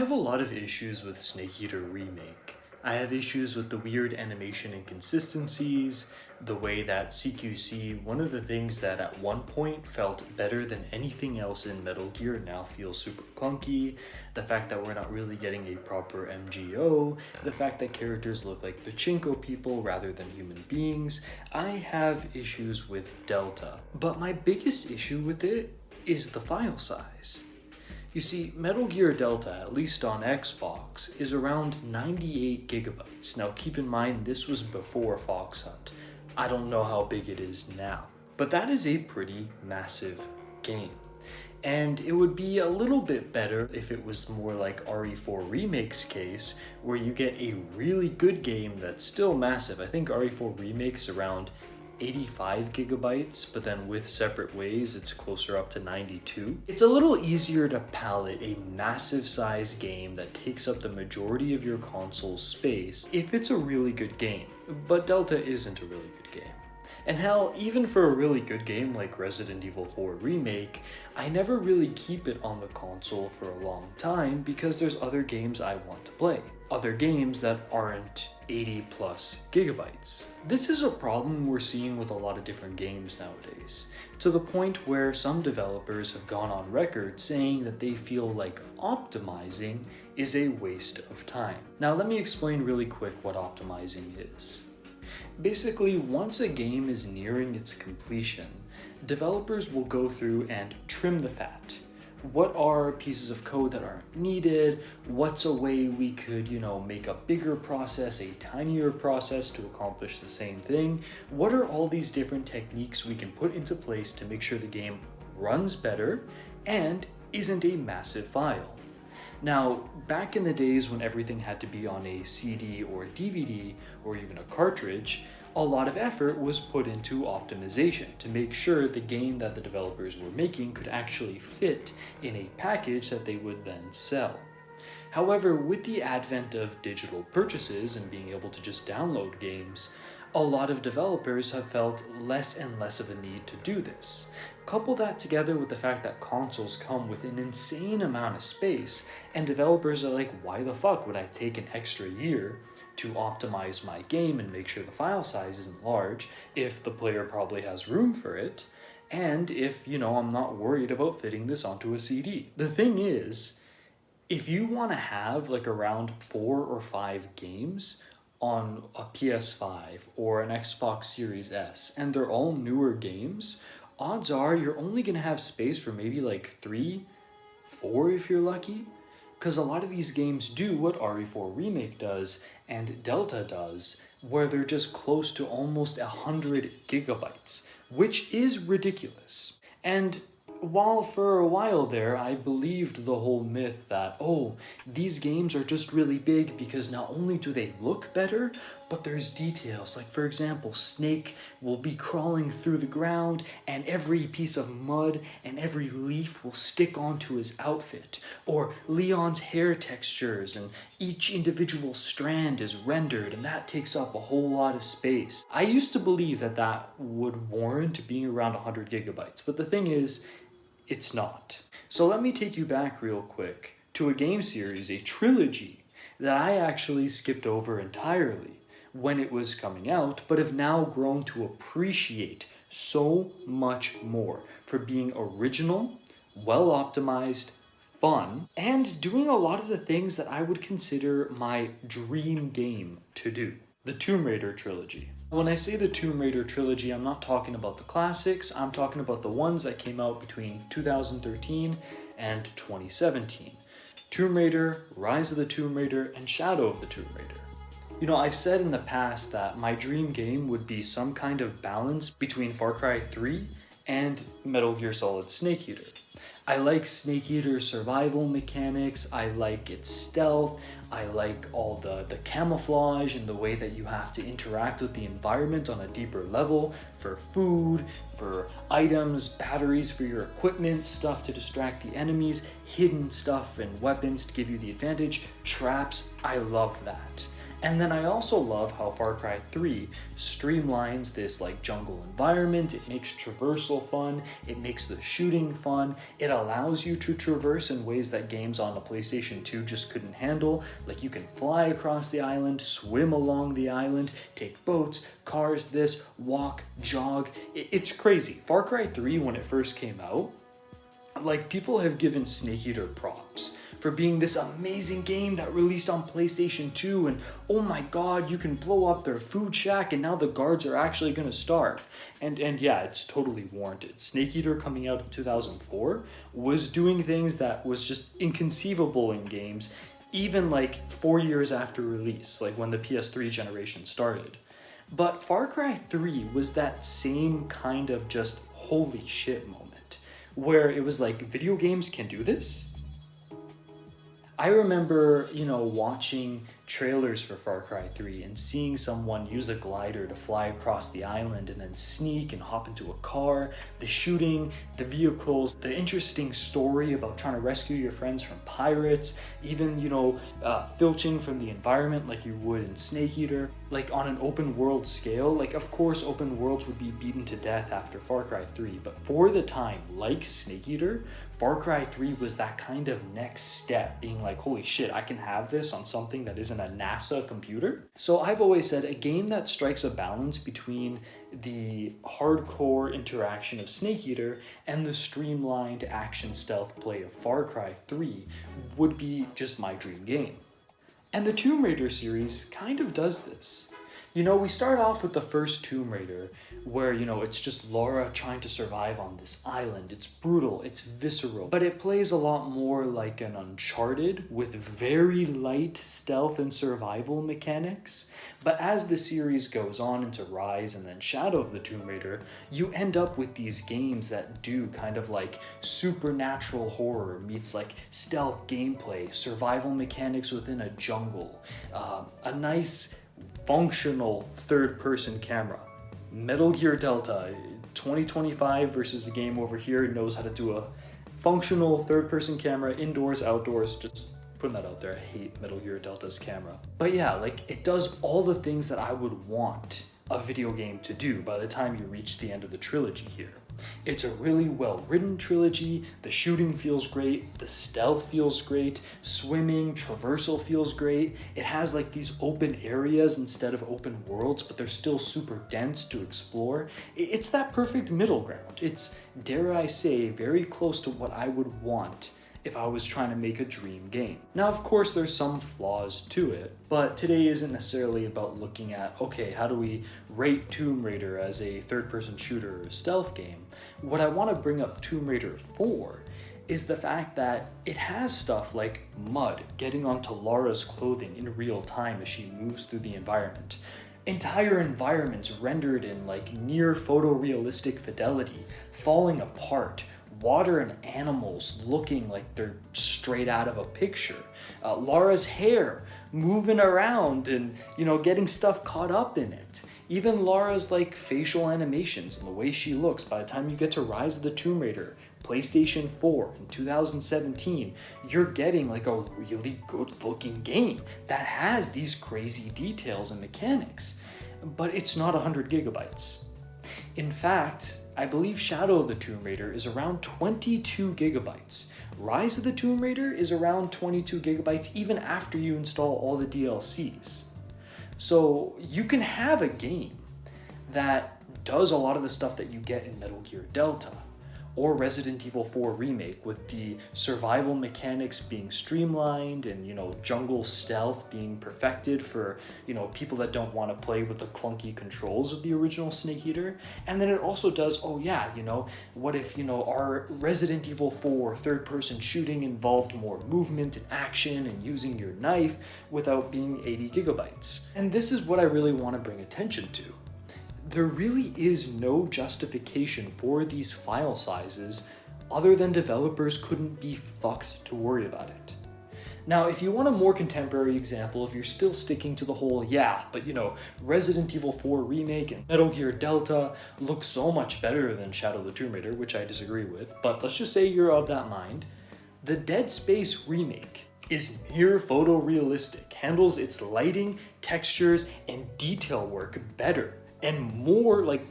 have a lot of issues with Snake Eater Remake. I have issues with the weird animation inconsistencies, the way that CQC, one of the things that at one point felt better than anything else in Metal Gear, now feels super clunky, the fact that we're not really getting a proper MGO, the fact that characters look like pachinko people rather than human beings. I have issues with Delta, but my biggest issue with it is the file size. You see, Metal Gear Delta, at least on Xbox, is around 98 gigabytes. Now keep in mind this was before Fox Hunt. I don't know how big it is now. But that is a pretty massive game. And it would be a little bit better if it was more like RE4 Remake's case, where you get a really good game that's still massive. I think RE4 Remake's around 85 gigabytes, but then with separate ways, it's closer up to 92. It's a little easier to palette a massive size game that takes up the majority of your console's space if it's a really good game, but Delta isn't a really good game. And hell, even for a really good game like Resident Evil 4 Remake, I never really keep it on the console for a long time because there's other games I want to play. Other games that aren't 80 plus gigabytes. This is a problem we're seeing with a lot of different games nowadays, to the point where some developers have gone on record saying that they feel like optimizing is a waste of time. Now let me explain really quick what optimizing is. Basically, once a game is nearing its completion, developers will go through and trim the fat. What are pieces of code that aren't needed? What's a way we could, make a bigger process, a tinier process to accomplish the same thing? What are all these different techniques we can put into place to make sure the game runs better and isn't a massive file? Now, back in the days when everything had to be on a CD or DVD or even a cartridge, a lot of effort was put into optimization to make sure the game that the developers were making could actually fit in a package that they would then sell. However, with the advent of digital purchases and being able to just download games, a lot of developers have felt less and less of a need to do this. Couple that together with the fact that consoles come with an insane amount of space, and developers are like, why the fuck would I take an extra year to optimize my game and make sure the file size isn't large if the player probably has room for it, and if, I'm not worried about fitting this onto a CD. The thing is, if you want to have like around 4 or 5 games on a PS5 or an Xbox Series S, and they're all newer games, odds are you're only going to have space for maybe like 3, 4 if you're lucky. Because a lot of these games do what RE4 Remake does and Delta does, where they're just close to almost 100 gigabytes, which is ridiculous. And while for a while there I believed the whole myth that, these games are just really big because not only do they look better, but there's details. Like, for example, Snake will be crawling through the ground and every piece of mud and every leaf will stick onto his outfit. Or Leon's hair textures and each individual strand is rendered and that takes up a whole lot of space. I used to believe that that would warrant being around 100 gigabytes, but the thing is, it's not. So let me take you back real quick to a game series, a trilogy, that I actually skipped over entirely when it was coming out, but have now grown to appreciate so much more for being original, well optimized, fun, and doing a lot of the things that I would consider my dream game to do. The Tomb Raider trilogy. When I say the Tomb Raider trilogy, I'm not talking about the classics, I'm talking about the ones that came out between 2013 and 2017. Tomb Raider, Rise of the Tomb Raider, and Shadow of the Tomb Raider. I've said in the past that my dream game would be some kind of balance between Far Cry 3 and Metal Gear Solid Snake Eater. I like Snake Eater's survival mechanics, I like its stealth, I like all the camouflage and the way that you have to interact with the environment on a deeper level for food, for items, batteries for your equipment, stuff to distract the enemies, hidden stuff and weapons to give you the advantage, traps. I love that. And then I also love how Far Cry 3 streamlines this like jungle environment. It makes traversal fun, it makes the shooting fun, it allows you to traverse in ways that games on the PlayStation 2 just couldn't handle. Like you can fly across the island, swim along the island, take boats, cars, this, walk, jog. It's crazy. Far Cry 3, when it first came out, like people have given Snake Eater props for being this amazing game that released on PlayStation 2, and oh my god, you can blow up their food shack and now the guards are actually gonna starve. And yeah, it's totally warranted. Snake Eater coming out in 2004 was doing things that was just inconceivable in games, even like 4 years after release, like when the PS3 generation started. But Far Cry 3 was that same kind of just holy shit moment, where it was like, video games can do this? I remember, watching trailers for Far Cry 3 and seeing someone use a glider to fly across the island and then sneak and hop into a car, the shooting, the vehicles, the interesting story about trying to rescue your friends from pirates, even, filching from the environment like you would in Snake Eater. Like on an open world scale, like of course open worlds would be beaten to death after Far Cry 3, but for the time, like Snake Eater, Far Cry 3 was that kind of next step, being like, holy shit, I can have this on something that isn't a NASA computer. So I've always said a game that strikes a balance between the hardcore interaction of Snake Eater and the streamlined action stealth play of Far Cry 3 would be just my dream game. And the Tomb Raider series kind of does this. We start off with the first Tomb Raider where, it's just Lara trying to survive on this island. It's brutal, it's visceral, but it plays a lot more like an Uncharted with very light stealth and survival mechanics. But as the series goes on into Rise and then Shadow of the Tomb Raider, you end up with these games that do kind of like supernatural horror meets like stealth gameplay, survival mechanics within a jungle, a nice functional third-person camera. Metal Gear Delta 2025 versus a game over here knows how to do a functional third-person camera, indoors, outdoors. Just putting that out there. I hate Metal Gear Delta's camera. But yeah, like it does all the things that I would want a video game to do by the time you reach the end of the trilogy here. It's a really well-written trilogy, the shooting feels great, the stealth feels great, swimming, traversal feels great. It has like these open areas instead of open worlds, but they're still super dense to explore. It's that perfect middle ground. It's, dare I say, very close to what I would want if I was trying to make a dream game. Now, of course, there's some flaws to it, but today isn't necessarily about looking at, okay, how do we rate Tomb Raider as a third-person shooter or stealth game? What I want to bring up Tomb Raider for is the fact that it has stuff like mud getting onto Lara's clothing in real time as she moves through the environment. Entire environments rendered in like near photorealistic fidelity, falling apart, water and animals looking like they're straight out of a picture. Lara's hair moving around and, getting stuff caught up in it. Even Lara's like facial animations and the way she looks by the time you get to Rise of the Tomb Raider, PlayStation 4 in 2017, you're getting like a really good looking game that has these crazy details and mechanics, but it's not 100 gigabytes. In fact, I believe Shadow of the Tomb Raider is around 22 gigabytes. Rise of the Tomb Raider is around 22 gigabytes even after you install all the DLCs. So you can have a game that does a lot of the stuff that you get in Metal Gear Delta or Resident Evil 4 Remake, with the survival mechanics being streamlined and, jungle stealth being perfected for, people that don't want to play with the clunky controls of the original Snake Eater. And then it also does, what if, our Resident Evil 4 third-person shooting involved more movement and action and using your knife without being 80 gigabytes. And this is what I really want to bring attention to. There really is no justification for these file sizes other than developers couldn't be fucked to worry about it. Now, if you want a more contemporary example, if you're still sticking to the whole, Resident Evil 4 Remake and Metal Gear Delta look so much better than Shadow of the Tomb Raider, which I disagree with, but let's just say you're of that mind, the Dead Space Remake is near photorealistic, handles its lighting, textures, and detail work better and more like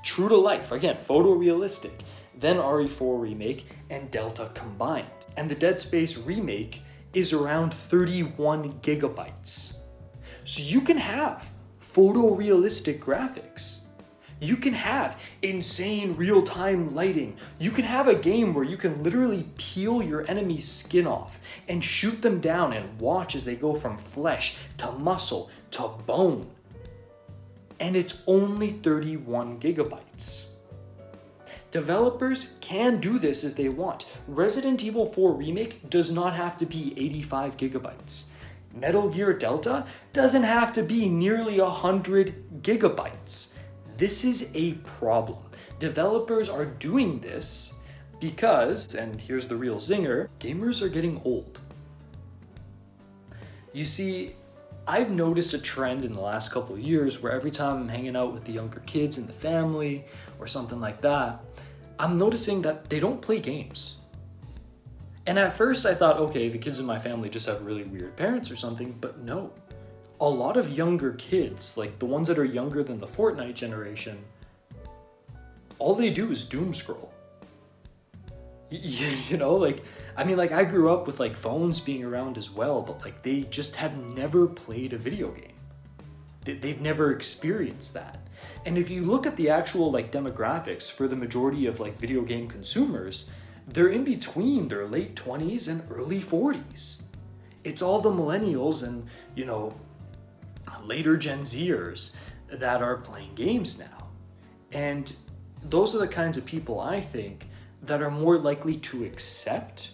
true to life, again, photorealistic, than RE4 Remake and Delta combined. And the Dead Space Remake is around 31 gigabytes. So you can have photorealistic graphics. You can have insane real-time lighting. You can have a game where you can literally peel your enemy's skin off and shoot them down and watch as they go from flesh to muscle to bone. And it's only 31 gigabytes. Developers can do this if they want. Resident Evil 4 Remake does not have to be 85 gigabytes. Metal Gear Delta doesn't have to be nearly 100 gigabytes. This is a problem. Developers are doing this because, and here's the real zinger, gamers are getting old. You see, I've noticed a trend in the last couple of years where every time I'm hanging out with the younger kids in the family or something like that, I'm noticing that they don't play games. And at first I thought, okay, the kids in my family just have really weird parents or something, but no. A lot of younger kids, like the ones that are younger than the Fortnite generation, all they do is doom scroll. You know, like, I mean, like I grew up with like phones being around as well, but like they just have never played a video game. They've never experienced that. And if you look at the actual like demographics for the majority of like video game consumers, they're in between their late 20s and early 40s. It's all the millennials and, you know, later Gen Zers that are playing games now. And those are the kinds of people, I think, that are more likely to accept,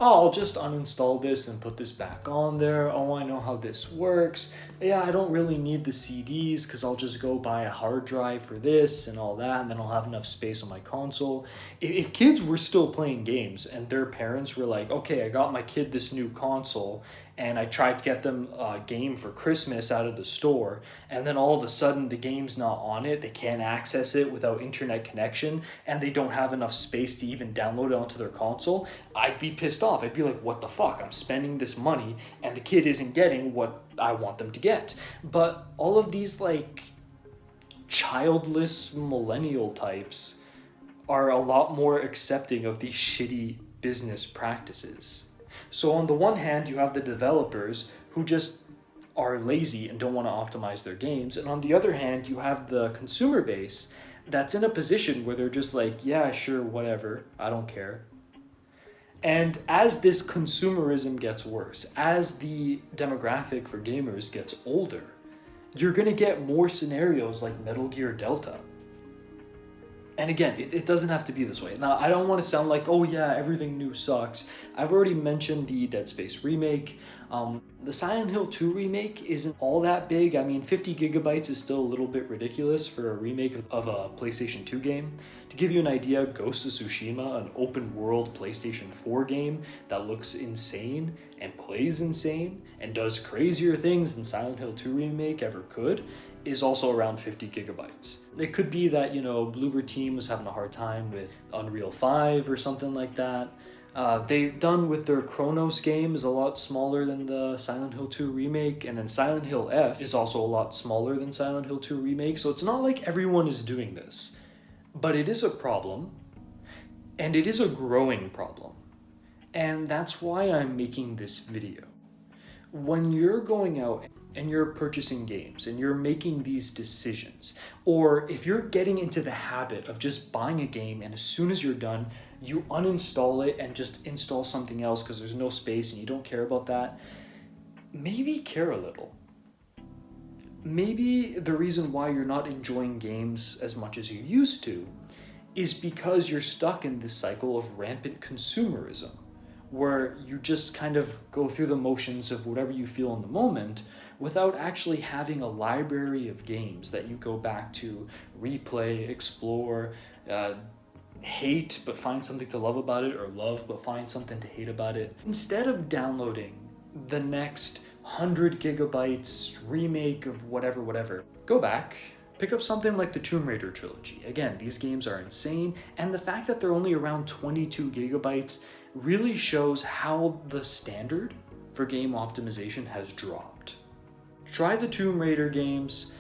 oh, I'll just uninstall this and put this back on there. Oh, I know how this works. Yeah, I don't really need the CDs because I'll just go buy a hard drive for this and all that, and then I'll have enough space on my console. If kids were still playing games and their parents were like, okay, I got my kid this new console and I tried to get them a game for Christmas out of the store, and then all of a sudden the game's not on it, they can't access it without internet connection, and they don't have enough space to even download it onto their console, I'd be pissed off. I'd be like, what the fuck? I'm spending this money and the kid isn't getting what I want them to get. But all of these like childless millennial types are a lot more accepting of these shitty business practices. So on the one hand, you have the developers who just are lazy and don't want to optimize their games. And on the other hand, you have the consumer base that's in a position where they're just like, yeah, sure, whatever, I don't care. And as this consumerism gets worse, as the demographic for gamers gets older, you're going to get more scenarios like Metal Gear Delta. And again, it doesn't have to be this way. Now, I don't want to sound like, oh yeah, everything new sucks. I've already mentioned the Dead Space remake. The Silent Hill 2 remake isn't all that big. I mean, 50 gigabytes is still a little bit ridiculous for a remake of a PlayStation 2 game. To give you an idea, Ghost of Tsushima, an open world PlayStation 4 game that looks insane and plays insane and does crazier things than Silent Hill 2 remake ever could, is also around 50 gigabytes. It could be that, you know, Bloober Team was having a hard time with Unreal 5 or something like that. They've done with their Chronos game is a lot smaller than the Silent Hill 2 remake, and then Silent Hill F is also a lot smaller than Silent Hill 2 remake, so it's not like everyone is doing this. But it is a problem, and it is a growing problem. And that's why I'm making this video. When you're going out and you're purchasing games and you're making these decisions, or if you're getting into the habit of just buying a game and as soon as you're done, you uninstall it and just install something else because there's no space and you don't care about that, maybe care a little. Maybe the reason why you're not enjoying games as much as you used to is because you're stuck in this cycle of rampant consumerism, where you just kind of go through the motions of whatever you feel in the moment without actually having a library of games that you go back to, replay, explore, hate but find something to love about it, or love but find something to hate about it. Instead of downloading the next 100 gigabytes remake of whatever, go back, pick up something like the Tomb Raider trilogy. Again, these games are insane, and the fact that they're only around 22 gigabytes really shows how the standard for game optimization has dropped. Try the Tomb Raider games.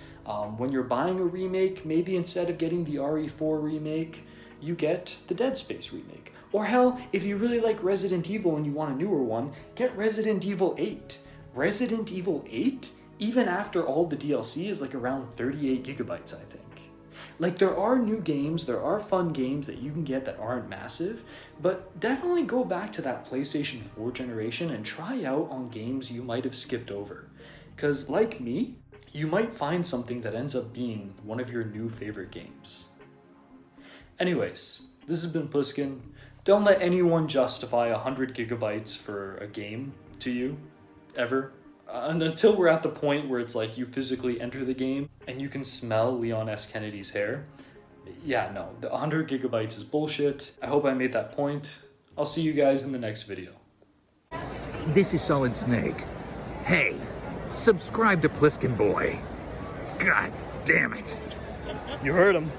When you're buying a remake, maybe instead of getting the RE4 remake, you get the Dead Space remake. Or hell, if you really like Resident Evil and you want a newer one, get Resident Evil 8. Resident Evil 8, even after all the DLC, is like around 38 gigabytes, I think. Like, there are new games, there are fun games that you can get that aren't massive, but definitely go back to that PlayStation 4 generation and try out on games you might have skipped over. Because like me, you might find something that ends up being one of your new favorite games. Anyways, this has been Pliskin. Don't let anyone justify 100 gigabytes for a game to you, ever. And until we're at the point where it's like you physically enter the game and you can smell Leon S. Kennedy's hair. Yeah, no, the 100 gigabytes is bullshit. I hope I made that point. I'll see you guys in the next video. This is Solid Snake. Hey, subscribe to Pliskin Boy. God damn it. You heard him.